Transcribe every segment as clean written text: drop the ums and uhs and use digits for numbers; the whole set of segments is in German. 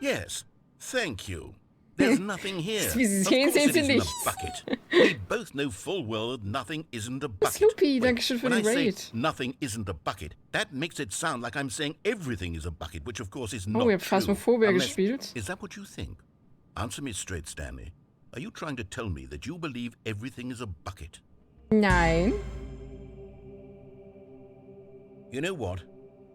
Yes, thank you. There's nothing here. Wie Sie Of sehen, course sehen it Sie isn't a nichts. bucket. We both know full well that nothing isn't a bucket. Sloopy, danke schön für when den I say Raid. nothing isn't a bucket, that makes it sound like I'm saying everything is a bucket, which of course is Oh, not ihr habt true. Phasmophobia gespielt. Is that what you think? Answer me straight, Stanley. Are you trying to tell me that you believe everything is a bucket? Nein. You know what?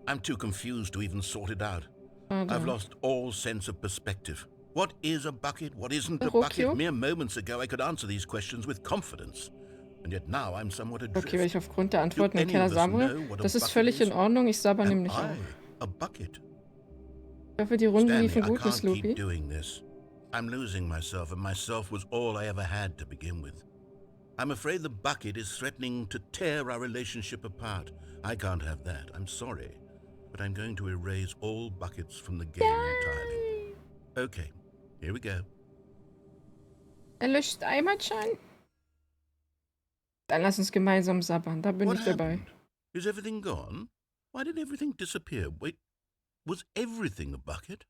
I'm too confused to even sort it out. Schade. I've lost all sense of perspective. What is a bucket? What isn't a Rokio? bucket? Mere moments ago I could answer these questions with confidence. And yet now I'm somewhat adrift. Okay, wenn ich aufgrund der Antworten Do den Keller any of us sammle, know what a das ist bucket völlig in is? Ordnung. Ich sabber Am nämlich I auch. a bucket? Ich hoffe, die Runden Stanley, liefen I gut, Miss can't keep Loopy. doing this. I'm losing myself, and myself was all I ever had to begin with. I'm afraid the bucket is threatening to tear our relationship apart. I can't have that. I'm sorry. But I'm going to erase all buckets from the game entirely. Okay, here we go. Er löscht Eimerschein. Dann lass uns gemeinsam sabbern. Da bin What ich dabei. happened? Is everything gone? Why did everything disappear? Wait, was everything a bucket?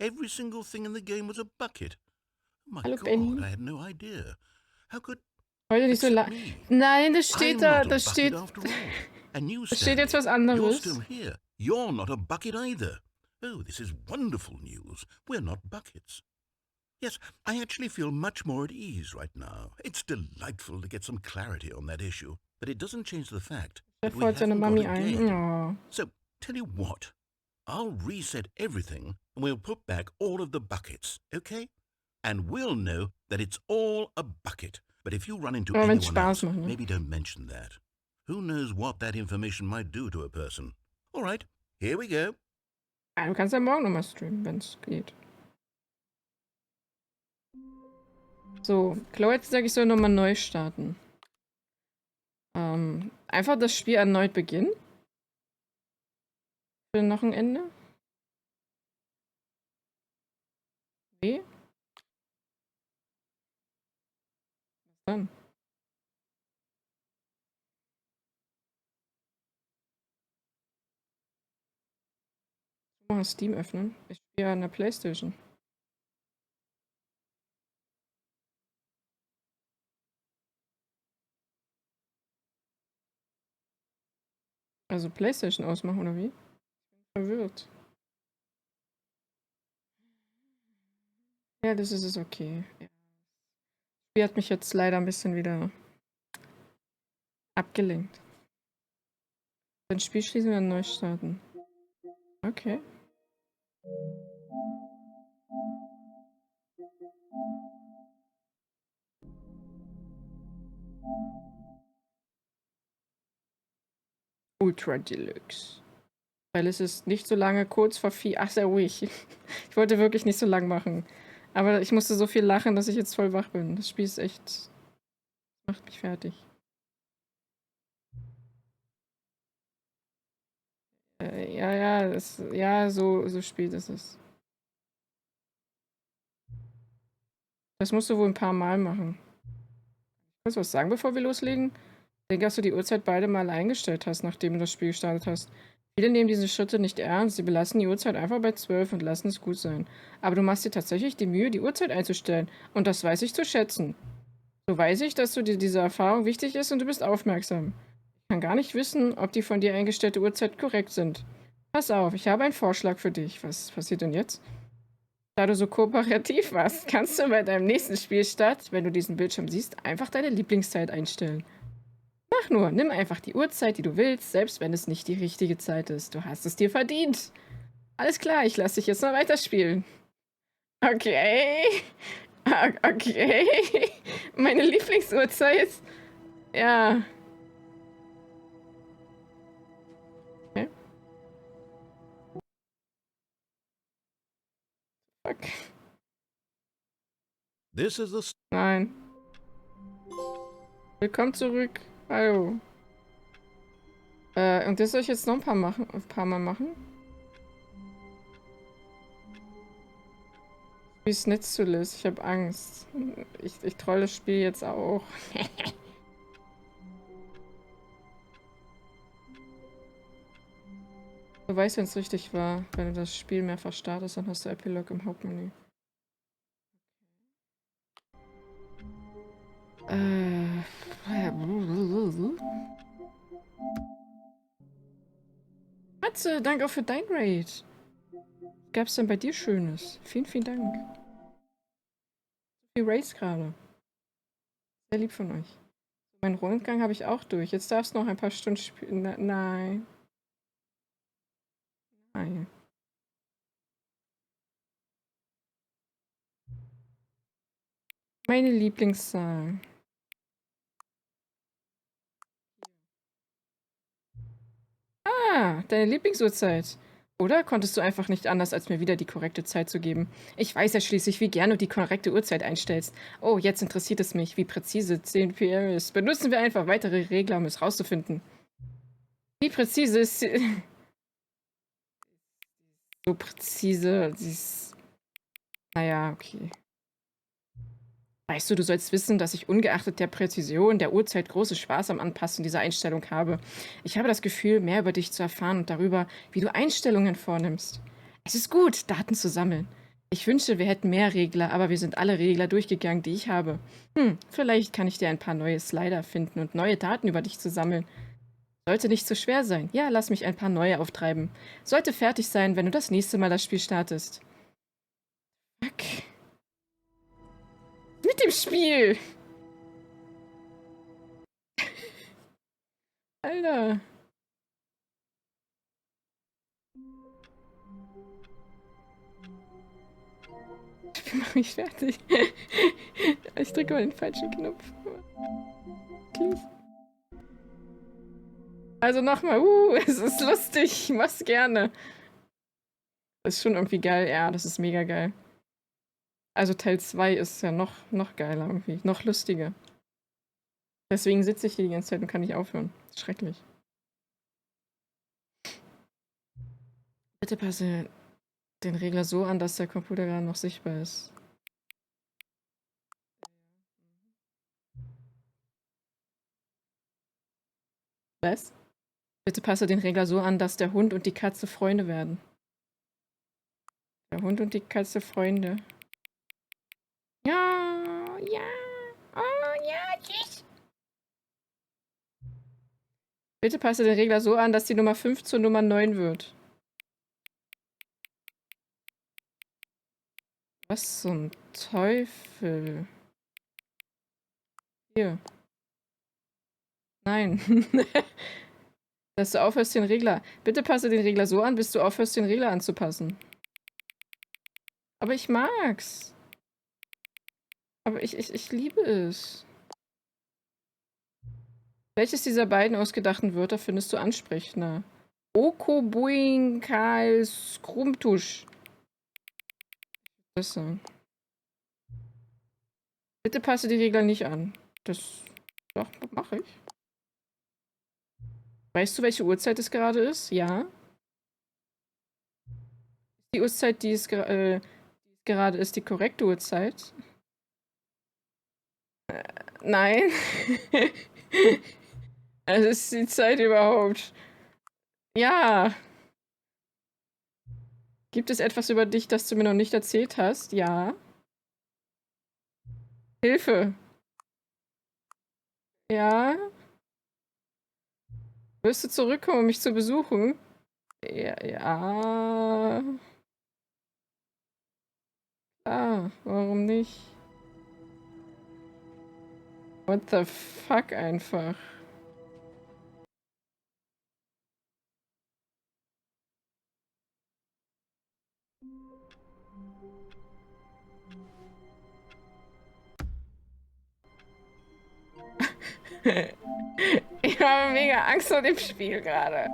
Every single thing in the game was a bucket. Oh my Hallo, God, Benny. I had no idea. How could... Heute nicht so lang. me? Nein, das steht I'm da. not a Das bucket steht. after all. And you, Das steht jetzt was Stanley, you're anderes. still here. You're not a bucket either. Oh, this is wonderful news. We're not buckets. Yes, I actually feel much more at ease right now. It's delightful to get some clarity on that issue, but it doesn't change the fact that we Fällt seine haven't Mami got a ein. game. Ja. So, tell you what, I'll reset everything and we'll put back all of the buckets, okay? And we'll know that it's all a bucket. But if you run into Aber wenn's anyone Spaß else, macht, ne? maybe don't mention that. Who knows what that information might do to a person? All right, here we go. Ja, du kannst ja morgen nochmal streamen, wenn es geht. So, Chloe hat gesagt, ich soll nochmal neu starten. Einfach das Spiel erneut beginnen. Für noch ein Ende. Nee. Was dann? Mal Steam öffnen. Ich spiele an der PlayStation. Also PlayStation ausmachen, oder wie? Ich bin verwirrt. Ja, das ist es okay. Ja. Das Spiel hat mich jetzt leider ein bisschen wieder abgelenkt. Dann Spiel schließen wir und neu starten. Okay. Ultra Deluxe. Weil es ist nicht so lange kurz vor 4. Ach, sehr ruhig. Ich wollte wirklich nicht so lang machen. Aber ich musste so viel lachen, dass ich jetzt voll wach bin. Das Spiel ist echt... macht mich fertig. So spielt es. Das musst du wohl ein paar Mal machen. Kannst du was sagen, bevor wir loslegen? Ich denke, dass du die Uhrzeit beide mal eingestellt hast, nachdem du das Spiel gestartet hast. Viele nehmen diese Schritte nicht ernst. Sie belassen die Uhrzeit einfach bei 12 und lassen es gut sein. Aber du machst dir tatsächlich die Mühe, die Uhrzeit einzustellen. Und das weiß ich zu schätzen. So weiß ich, dass dir diese Erfahrung wichtig ist und du bist aufmerksam. Ich kann gar nicht wissen, ob die von dir eingestellte Uhrzeit korrekt sind. Pass auf, ich habe einen Vorschlag für dich. Was passiert denn jetzt? Da du so kooperativ warst, kannst du bei deinem nächsten Spielstart, wenn du diesen Bildschirm siehst, einfach deine Lieblingszeit einstellen. Mach nur, nimm einfach die Uhrzeit, die du willst, selbst wenn es nicht die richtige Zeit ist. Du hast es dir verdient. Alles klar, ich lasse dich jetzt mal weiterspielen. Okay. Okay. Meine Lieblingsuhrzeit. Ja. Okay. Fuck. This is the... Nein. Willkommen zurück. Hallo. Und das soll ich jetzt noch ein paar Mal machen? Wie ist Netz zu lösen? Ich habe Angst. Ich troll das Spiel jetzt auch. Du weißt, wenn es richtig war. Wenn du das Spiel mehrfach startest, dann hast du Epilog im Hauptmenü. Matze, danke auch für dein Raid. Was gab's denn bei dir Schönes? Vielen, vielen Dank. So viel Raids gerade. Sehr lieb von euch. Meinen Rundgang habe ich auch durch. Jetzt darfst du noch ein paar Stunden spielen. Nein. Nein. Meine Lieblingszahl. Ah, deine Lieblingsuhrzeit. Oder konntest du einfach nicht anders, als mir wieder die korrekte Zeit zu geben? Ich weiß ja schließlich, wie gern du die korrekte Uhrzeit einstellst. Oh, jetzt interessiert es mich, wie präzise 10 PM ist. Benutzen wir einfach weitere Regler, um es rauszufinden. Wie präzise ist sie? So präzise. Sie ist... Naja, okay. Weißt du, du sollst wissen, dass ich ungeachtet der Präzision der Uhrzeit großen Spaß am Anpassen dieser Einstellung habe. Ich habe das Gefühl, mehr über dich zu erfahren und darüber, wie du Einstellungen vornimmst. Es ist gut, Daten zu sammeln. Ich wünsche, wir hätten mehr Regler, aber wir sind alle Regler durchgegangen, die ich habe. Vielleicht kann ich dir ein paar neue Slider finden und neue Daten über dich zu sammeln. Sollte nicht zu schwer sein. Ja, lass mich ein paar neue auftreiben. Sollte fertig sein, wenn du das nächste Mal das Spiel startest. Fuck. Mit dem Spiel! Alter. Ich mach mich fertig. Ich drücke mal den falschen Knopf. Please. Also nochmal. Es ist lustig. Ich mach's gerne. Das ist schon irgendwie geil. Ja, das ist mega geil. Also Teil 2 ist ja noch geiler irgendwie. Noch lustiger. Deswegen sitze ich hier die ganze Zeit und kann nicht aufhören. Schrecklich. Bitte passe den Regler so an, dass der Computer gerade noch sichtbar ist. Was? Bitte passe den Regler so an, dass der Hund und die Katze Freunde werden. Der Hund und die Katze Freunde. Ja, ja. Oh, ja, tschüss. Bitte passe den Regler so an, dass die Nummer 5 zur Nummer 9 wird. Was zum Teufel? Hier. Nein. Dass du aufhörst, den Regler... Bitte passe den Regler so an, bis du aufhörst, den Regler anzupassen. Aber ich mag's. Aber ich liebe es. Welches dieser beiden ausgedachten Wörter findest du ansprechender? Okobuinkal Skrumtusch. Das sein. Bitte passe die Regler nicht an. Das... Doch, mache ich. Weißt du, welche Uhrzeit es gerade ist? Ja. Die Uhrzeit, die es gerade ist, die korrekte Uhrzeit? Nein. Es ist die Zeit überhaupt. Ja. Gibt es etwas über dich, das du mir noch nicht erzählt hast? Ja. Hilfe. Ja. Wirst du zurückkommen, um mich zu besuchen? Ja. Ja. Ah, warum nicht? What the fuck einfach. Ich habe mega Angst vor dem Spiel gerade.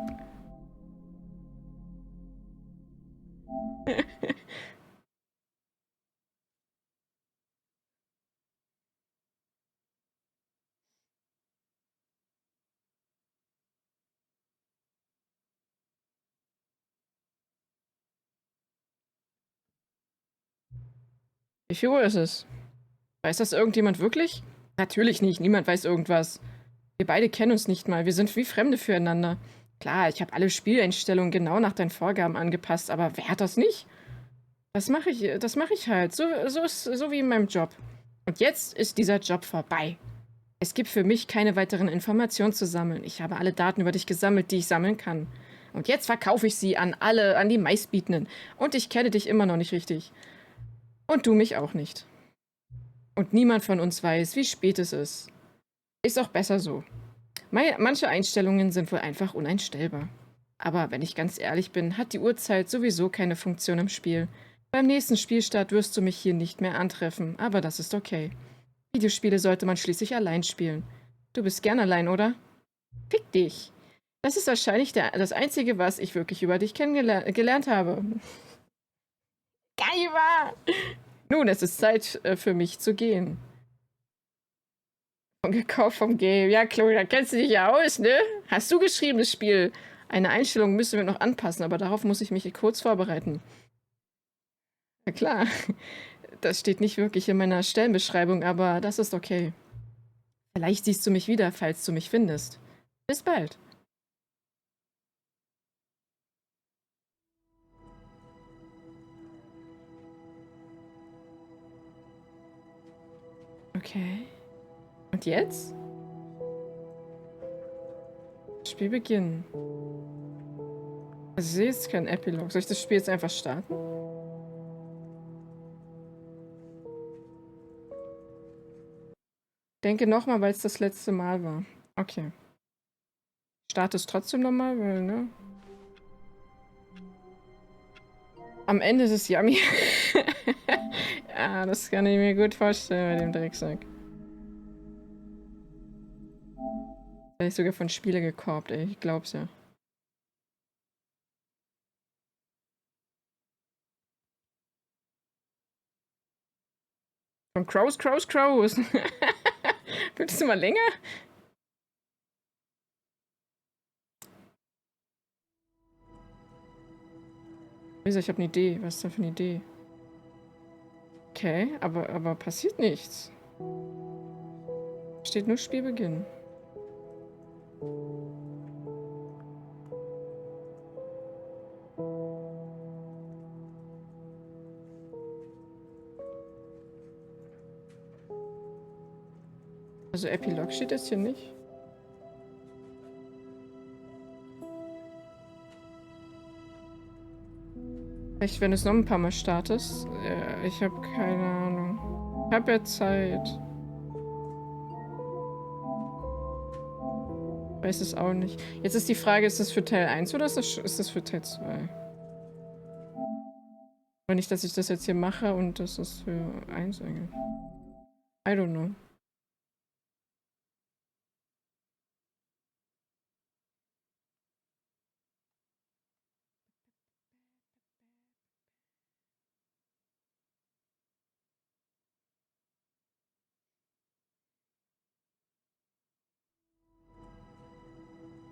Wie viel Uhr ist es? Weiß das irgendjemand wirklich? Natürlich nicht, niemand weiß irgendwas. Wir beide kennen uns nicht mal, wir sind wie Fremde füreinander. Klar, ich habe alle Spieleinstellungen genau nach deinen Vorgaben angepasst, aber wer hat das nicht? Das mache ich halt. So wie in meinem Job. Und jetzt ist dieser Job vorbei. Es gibt für mich keine weiteren Informationen zu sammeln. Ich habe alle Daten über dich gesammelt, die ich sammeln kann. Und jetzt verkaufe ich sie an die Meistbietenden. Und ich kenne dich immer noch nicht richtig. Und du mich auch nicht. Und niemand von uns weiß, wie spät es ist. Ist auch besser so. Manche Einstellungen sind wohl einfach uneinstellbar. Aber wenn ich ganz ehrlich bin, hat die Uhrzeit sowieso keine Funktion im Spiel. Beim nächsten Spielstart wirst du mich hier nicht mehr antreffen, aber das ist okay. Videospiele sollte man schließlich allein spielen. Du bist gern allein, oder? Fick dich. Das ist wahrscheinlich das Einzige, was ich wirklich über dich kennengelernt habe. Geil war! Nun, es ist Zeit für mich zu gehen. Gekauft vom Game. Ja, Chloe, da kennst du dich ja aus, ne? Hast du geschrieben, das Spiel? Eine Einstellung müssen wir noch anpassen, aber darauf muss ich mich kurz vorbereiten. Ja klar, das steht nicht wirklich in meiner Stellenbeschreibung, aber das ist okay. Vielleicht siehst du mich wieder, falls du mich findest. Bis bald. Okay. Und jetzt? Spiel beginnen. Also ich sehe jetzt keinen Epilog. Soll ich das Spiel jetzt einfach starten? Denke nochmal, weil es das letzte Mal war. Okay. Starte es trotzdem nochmal, weil, ne? Am Ende ist es yummy. Ja, das kann ich mir gut vorstellen bei dem Drecksack. Der ist sogar von Spieler gekorbt, ey. Ich glaub's ja. Von Crows. Willst du mal länger? Eliza, ich habe eine Idee. Was ist denn für eine Idee? Okay, aber passiert nichts. Steht nur Spielbeginn. Also Epilog steht jetzt hier nicht. Vielleicht, wenn du es noch ein paar Mal startest. Ich habe keine Ahnung. Ich habe ja Zeit. Weiß es auch nicht. Jetzt ist die Frage, ist das für Teil 1 oder ist das für Teil 2? Oder nicht, dass ich das jetzt hier mache und das ist für 1 eigentlich. I don't know.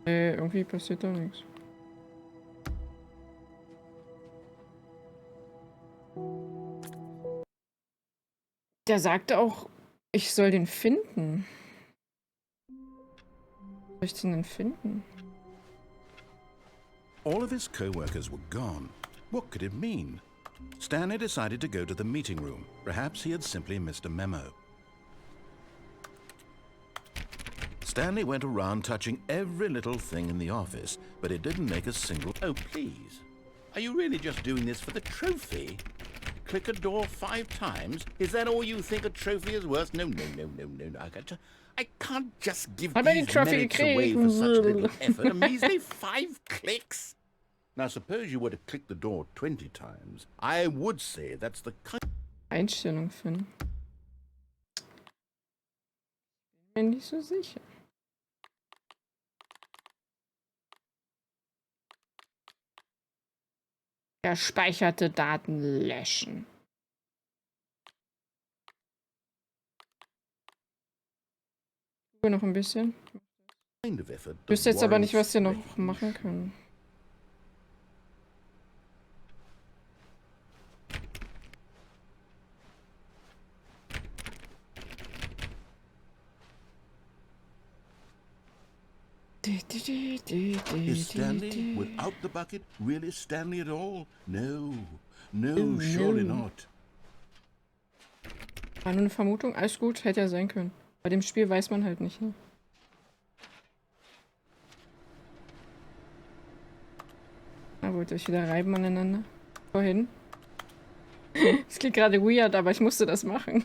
Irgendwie passiert da nichts. Der sagte auch, ich soll den finden. Soll ich den denn finden? All of his co-workers were gone. What could it mean? Stanley decided to go to the meeting room. Perhaps he had simply missed a memo. Stanley went around touching every little thing in the office, but it didn't make a single... Oh, please. Are you really just doing this for the trophy? Click a door 5 times? Is that all you think a trophy is worth? No. I can't just give these merits away for such little effort. A measly 5 clicks? Now, suppose you were to click the door 20 times. I would say that's the kind... Einstellung finden. Bin mir nicht so sicher. Gespeicherte Daten löschen. Noch ein bisschen. Ich wüsste jetzt aber nicht, was wir noch machen können. Is Stanley, without the bucket, really Stanley at all? No. No, Oh, surely no. not. War nur eine Vermutung. Alles gut, hätte ja sein können. Bei dem Spiel weiß man halt nicht, ne? Na, wollt ihr euch wieder reiben aneinander? Vorhin. Das klingt gerade weird, aber ich musste das machen.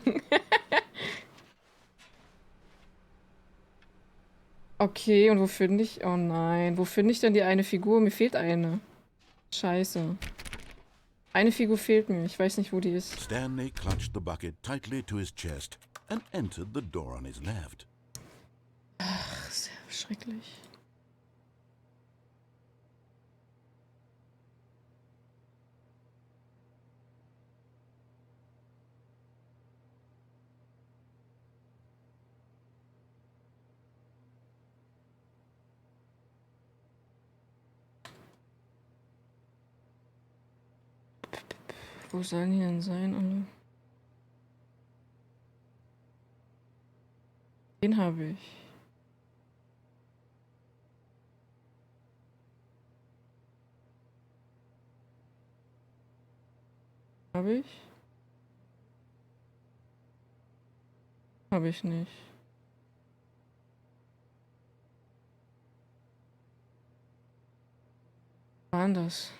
Okay, und wo finde ich... Oh nein, wo finde ich denn die eine Figur? Mir fehlt eine. Scheiße. Eine Figur fehlt mir. Ich weiß nicht, wo die ist. Stanley clutched the bucket tightly to his chest and entered the door on his left. Ach, sehr schrecklich. Wo sollen die denn sein, alle? Den habe ich. Habe ich? Habe ich nicht. Was war denn das?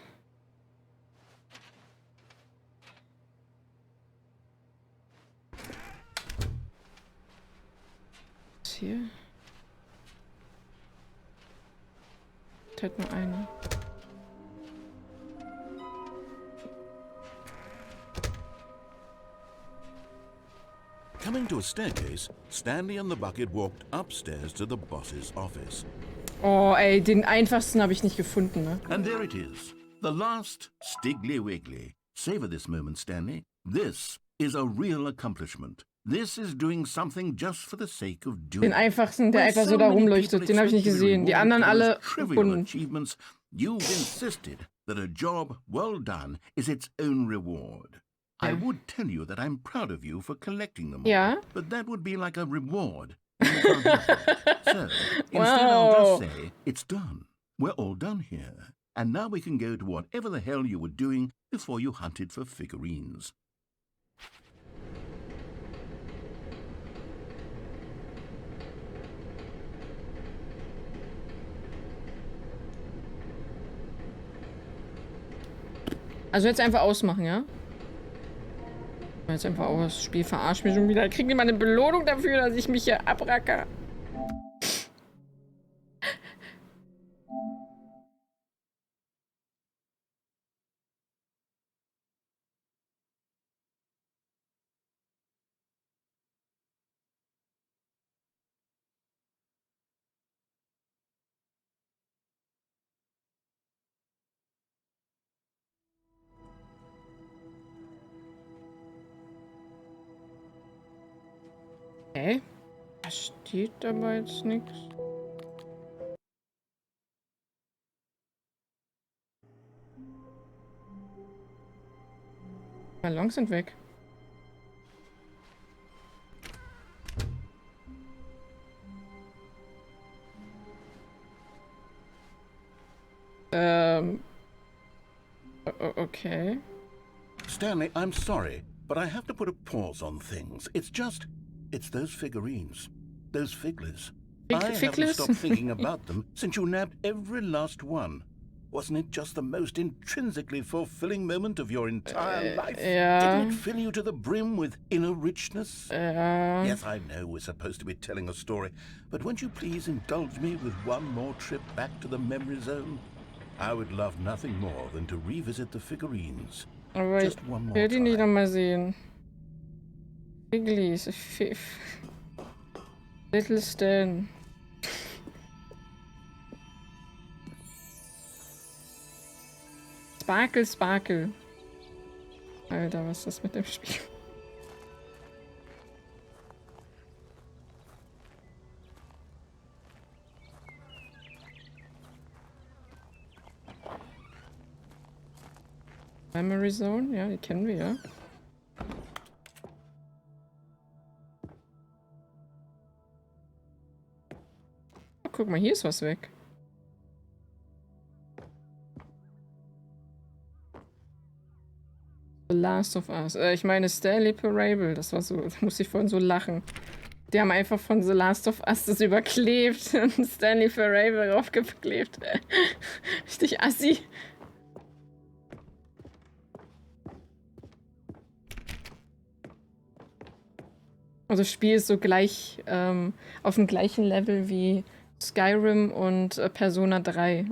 Was hier? Ich hätte nur eine. Coming to a staircase, Stanley and the bucket walked upstairs to the boss's office. Oh, ey, den einfachsten habe ich nicht gefunden, ne? And there it is, the last Stiggly Wiggly. Savor this moment, Stanley. This is a real accomplishment. This is doing something just for the sake of doing. Den einfachsten, der When einfach so so da many rumleuchtet, people den habe ich nicht expect to be gesehen. Die rewarded anderen for those alle trivial gefunden. achievements, you've insisted that a job well done is its own reward. I Yeah. would tell you that I'm proud of you for collecting them all, Ja. but that would be like a reward. and you can't have that. So, instead Wow. I'll just say, it's done. We're all done here. And now we can go to whatever the hell you were doing before you hunted for figurines. Also jetzt einfach ausmachen, ja? Jetzt einfach aus. Das Spiel verarscht mich schon wieder. Kriegen die mal eine Belohnung dafür, dass ich mich hier abracke? Okay. Da steht aber jetzt nichts. Ballons sind weg. Okay. Stanley, I'm sorry, but I have to put a pause on things. It's those figurines. Those figglers. I haven't Figglers? stopped thinking about them since you nabbed every last one. Wasn't it just the most intrinsically fulfilling moment of your entire life? Ja. Didn't it fill you to the brim with inner richness? Ja. Yes, I know we're supposed to be telling a story, but won't you please indulge me with one more trip back to the memory zone? I would love nothing more than to revisit the figurines. Aber ich Just one more will die nicht time. nochmal sehen. Figglies. Little Stan. Sparkle, Sparkle. Alter, was ist das mit dem Spiel? Memory Zone, ja, die kennen wir ja. guck mal, hier ist was weg. The Last of Us. Ich meine Stanley Parable. Das war so, da musste ich vorhin so lachen. Die haben einfach von The Last of Us das überklebt und Stanley Parable draufgeklebt. Richtig assi. Also das Spiel ist so gleich auf dem gleichen Level wie Skyrim und Persona 3.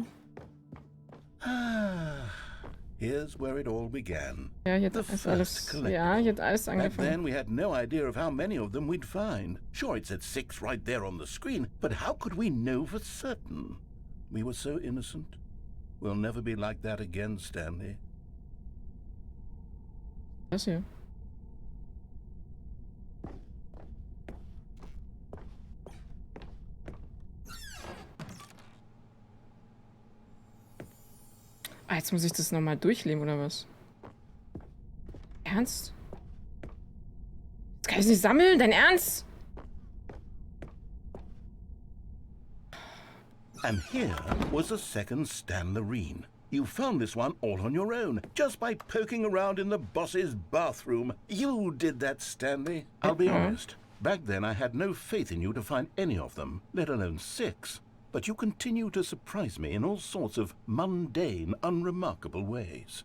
Here's where it all began. Ja, hier The ist alles, first collectible. ja, hier hat alles Back angefangen. then, we had no idea of how many of them we'd find. Sure, it said 6 right there on the screen, but how could we know for certain? We were so innocent. We'll never be like that again, Stanley. Das hier. Ah, jetzt muss ich das nochmal durchleben, oder was? Ernst? Jetzt kann ich es nicht sammeln? Dein Ernst? And here was a second Stanlerine. You found this one all on your own, just by poking around in the boss's bathroom. You did that, Stanley. I'll be honest. Back then, I had no faith in you to find any of them, let alone 6. But you continue to surprise me in all sorts of mundane, unremarkable ways.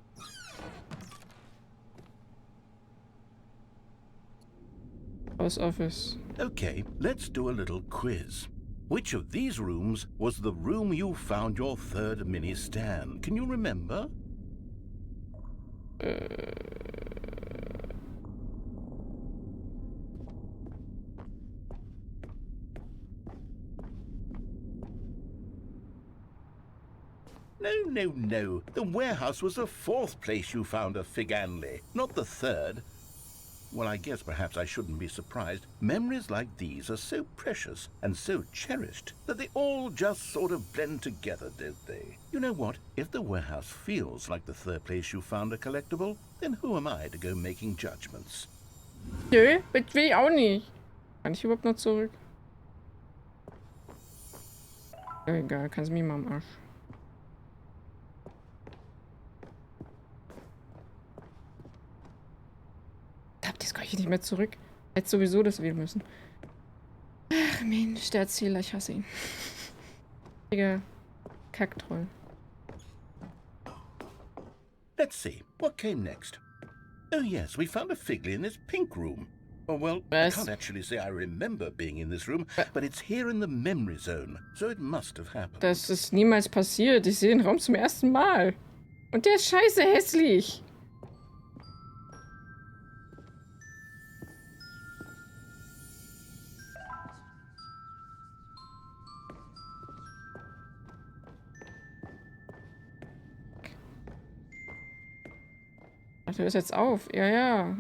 Aus Office. Okay, let's do a little quiz. Which of these rooms was the room you found your third mini Stan? Can you remember? No. The warehouse was the 4th place you found a Figanley, not the 3rd. Well, I guess perhaps I shouldn't be surprised. Memories like these are so precious and so cherished that they all just sort of blend together, don't they? You know what? If the warehouse feels like the 3rd place you found a collectible, then who am I to go making judgments? Nö, das will ich auch nicht. Kann ich überhaupt noch zurück? Egal, kannst du mich mal am Arsch. Das kann ich nicht mehr zurück. Hätte sowieso das wählen müssen. Ach Mensch, der Erzähler, ich hasse ihn. Digga, Kacktroll. Let's see, what came next? Oh yes, we found a Figley in this pink room. Oh well, I can't actually say I remember being in this room, but it's here in the memory zone, so it must have happened. Das ist niemals passiert. Ich sehe den Raum zum ersten Mal. Und der ist scheiße hässlich. Ach, der ist jetzt auf. Ja.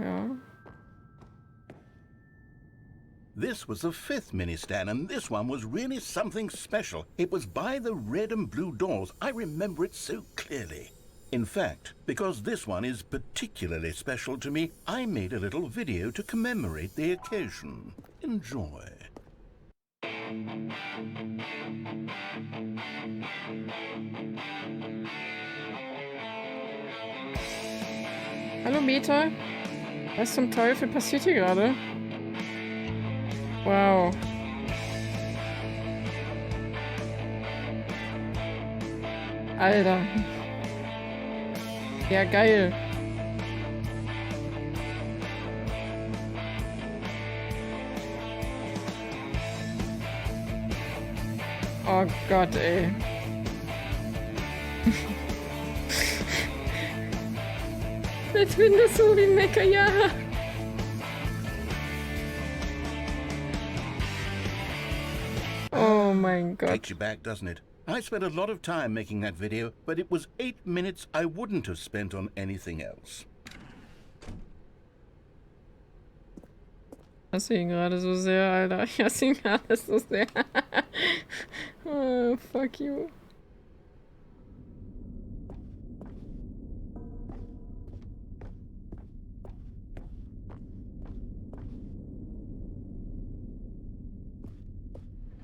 This was the 5th mini Stan, and this one was really something special. It was by the red and blue doors. I remember it so clearly. In fact, because this one is particularly special to me, I made a little video to commemorate the occasion. Enjoy. Hallo Meta. Was zum Teufel passiert hier gerade? Wow. Alter. Ja, geil. Oh Gott, ey. Jetzt bin das so wie Mecha-Jahre. Oh mein Gott. Takes you back, doesn't it? I spent a lot of time making that video, but it was 8 minutes I wouldn't have spent on anything else. Ich hasse ihn gerade so sehr, Alter. Ich hasse ihn gerade so sehr. Oh, fuck you.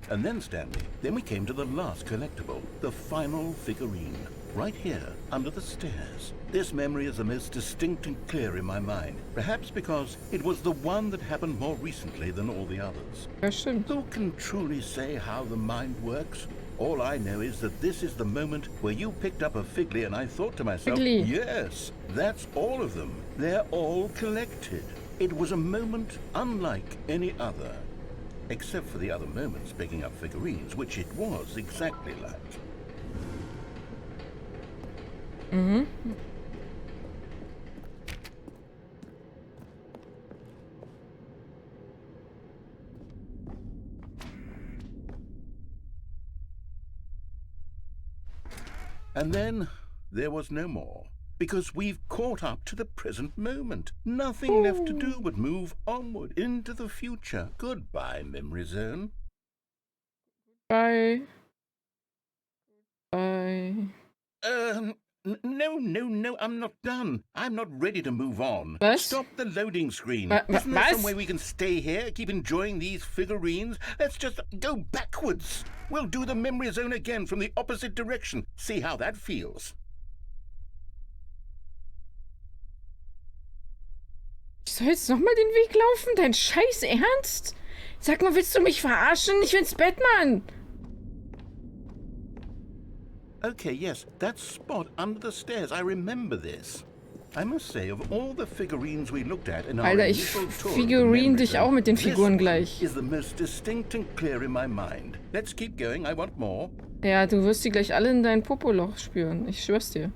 And then, Stanley, then we came to the last collectible, the final figurine, right here, under the stairs. This memory is the most distinct and clear in my mind, perhaps because it was the one that happened more recently than all the others. Ja, stimmt. Who can truly say how the mind works? All I know is that this is the moment where you picked up a Figly and I thought to myself, Figly. yes, that's all of them. They're all collected. It was a moment unlike any other. Except for the other moments picking up figurines, which it was exactly like. Mhm. And then there was no more. Because we've caught up to the present moment. Nothing left to do but move onward into the future. Goodbye, memory zone. Bye. Bye. No, I'm not done. I'm not ready to move on. Was? Stop the loading screen. Was? Isn't there some way we can stay here, keep enjoying these figurines? Let's just go backwards. We'll do the memory zone again from the opposite direction. See how that feels. Ich soll jetzt nochmal den Weg laufen? Dein Scheiß Ernst? Sag mal, willst du mich verarschen? Ich will ins Bett, Mann. Okay, yes, that spot under the stairs. I remember this. I must say, of all the figurines we looked at in our Alter, ich initial tour, figurine dich auch mit den Figuren gleich. is the most distinct and clear in my mind. Let's keep going. I want more. Ja, du wirst die gleich alle in dein Popoloch spüren. Ich schwör's dir.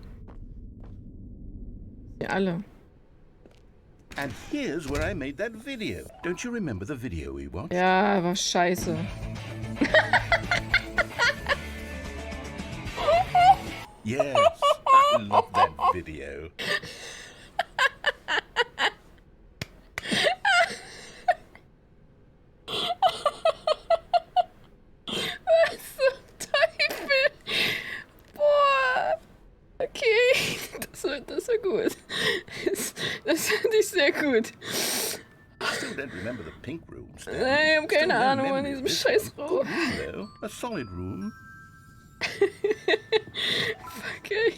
Die alle. And here's where I made that video. Don't you remember the video we watched? Ja, war scheiße. Yes, I love that video. Was zum Teufel? Boah. Okay. Das war gut. Das fand ich sehr gut. Still don't remember the pink room. Stan. Nein, ich hab Still keine no Ahnung von memory of diesem this scheiß one. Raum. Good room, though. A solid room. Okay.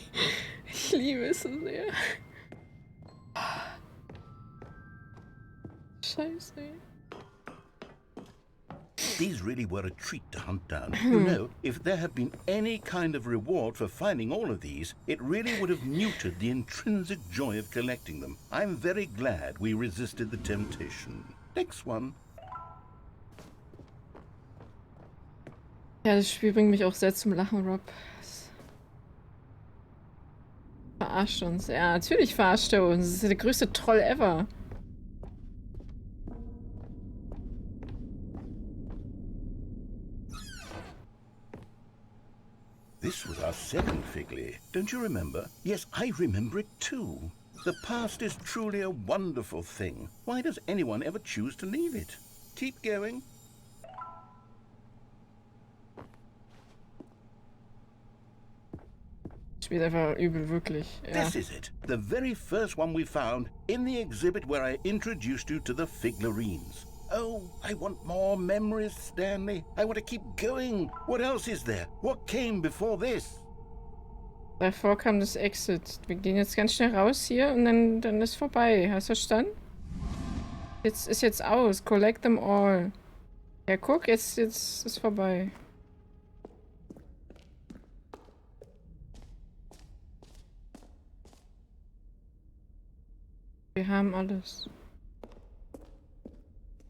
Ich liebe es so sehr. Scheiße. These really were a treat to hunt down. You know, if there had been any kind of reward for finding all of these, it really would have muted the intrinsic joy of collecting them. I'm very glad we resisted the temptation. Next one. Ja, das Spiel bringt mich auch sehr zum Lachen, Rob. Es verarscht uns. Ja, natürlich verarscht er uns. Das ist der größte Troll ever. This was our second Figly. Don't you remember? Yes, I remember it too. The past is truly a wonderful thing. Why does anyone ever choose to leave it? Keep going. Spielt einfach übel, wirklich. Ja. This is it. The very first one we found in the exhibit where I introduced you to the figurines. Oh, I want more memories, Stanley. I want to keep going. What else is there? What came before this? Davor kam das Exit. Wir gehen jetzt ganz schnell raus hier und dann ist vorbei. Hast du verstanden? Jetzt ist jetzt aus. Collect them all. Ja, guck, jetzt ist vorbei. Wir haben alles.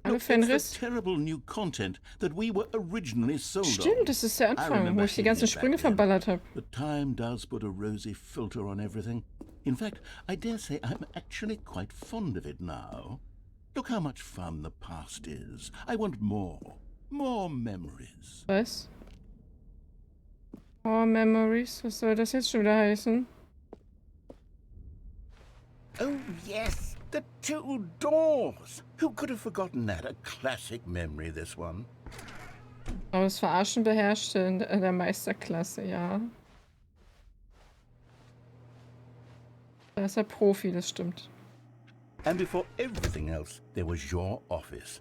Alle Look, it's Fenris. the terrible new content that we were originally sold on. Stimmt, das ist der Anfang, wo ich die ganzen Sprünge verballert habe. But time does put a rosy filter on everything. In fact, I dare say I'm actually quite fond of it now. Look how much fun the past is. I want more. More memories. Was? Oh, Memories. Was soll das jetzt schon wieder heißen? Oh, yes, the two doors. Who could have forgotten that? A classic memory, this one. Aber das Verarschen beherrschte in der Meisterklasse, ja. Da ist er Profi, das stimmt. And before everything else, there was your office.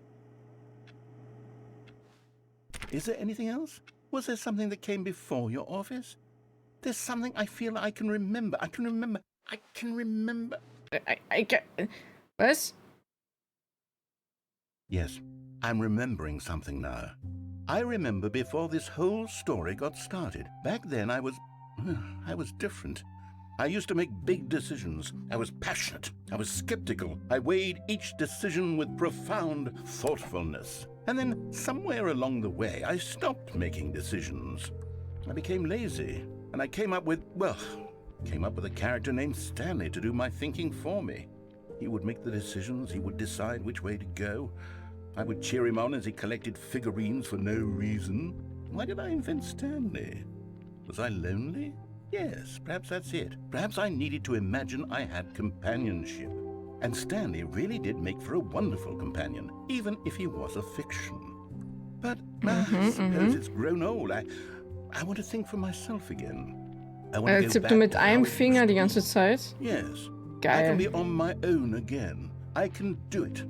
Is there anything else? Was there something that came before your office? There's something I feel I can remember. I can remember. Was? Yes, I'm remembering something now. I remember before this whole story got started. Back then I was different. I used to make big decisions. I was passionate. I was skeptical. I weighed each decision with profound thoughtfulness. And then somewhere along the way, I stopped making decisions. I became lazy, and I came up with a character named Stanley to do my thinking for me. He would make the decisions. He would decide which way to go. I would cheer him on as he collected figurines for no reason. Why did I invent Stanley? Was I lonely? Yes, perhaps that's it. Perhaps I needed to imagine I had companionship. And Stanley really did make for a wonderful companion, even if he was a fiction. But I suppose it's grown old. I want to think for myself again. I want to go Tipp back du mit to how einem it used Finger to die be. ganze Zeit? Yes. I Geil. can be on my own again. I can do it.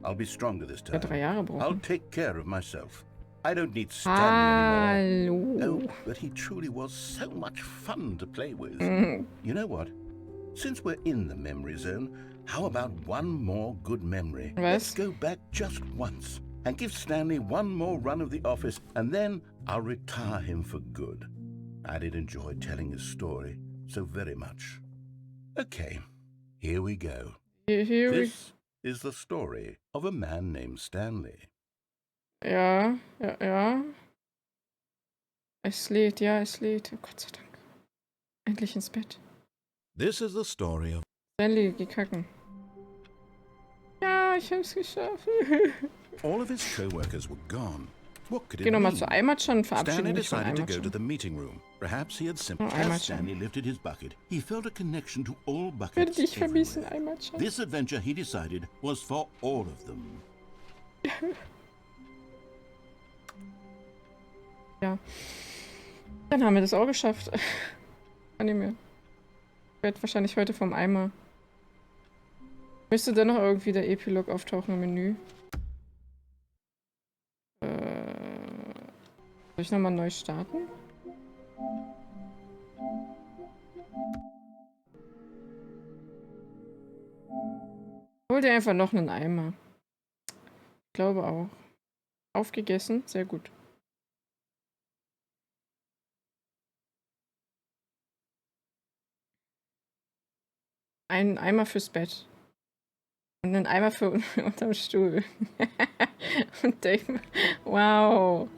I'll be stronger this Ja, time. 3 Jahre I'll brauchen. take care of myself. I don't need Stanley anymore. Hallo. Oh, but he truly was so much fun to play with. Mhm. You know what? Since we're in the memory zone, how about one more good memory? Let's Was? go back just once and give Stanley one more run of the office, and then I'll retire him for good. I did enjoy telling his story so very much. Okay, here we go. Hier, This is the story of a man named Stanley. ja. Es lädt, ja, es lädt. Oh, Gott sei Dank. Endlich ins Bett. This is the story of... Stanley, geh kacken. Ja, ich hab's geschafft. All of his co-workers were gone. What could it Geh nochmal mean? zur Eimatschan und verabschiede Stanley mich von decided to go to Eimatschan. the meeting room. Perhaps he had simply... Oh, As Eimatschan. Stanley lifted his bucket, he felt a connection to all Ich werde buckets dich vermissen, everywhere. Eimatschan. This adventure, he decided, was for all of them. Ja. Dann haben wir das auch geschafft. Anime. Ich werde wahrscheinlich heute vom Eimer. Müsste dann noch irgendwie der Epilog auftauchen im Menü? Soll ich nochmal neu starten? Hol dir einfach noch einen Eimer. Ich glaube auch. Aufgegessen? Sehr gut. Einen Eimer fürs Bett. Und einen Eimer für unterm Stuhl. Und Dave. Wow.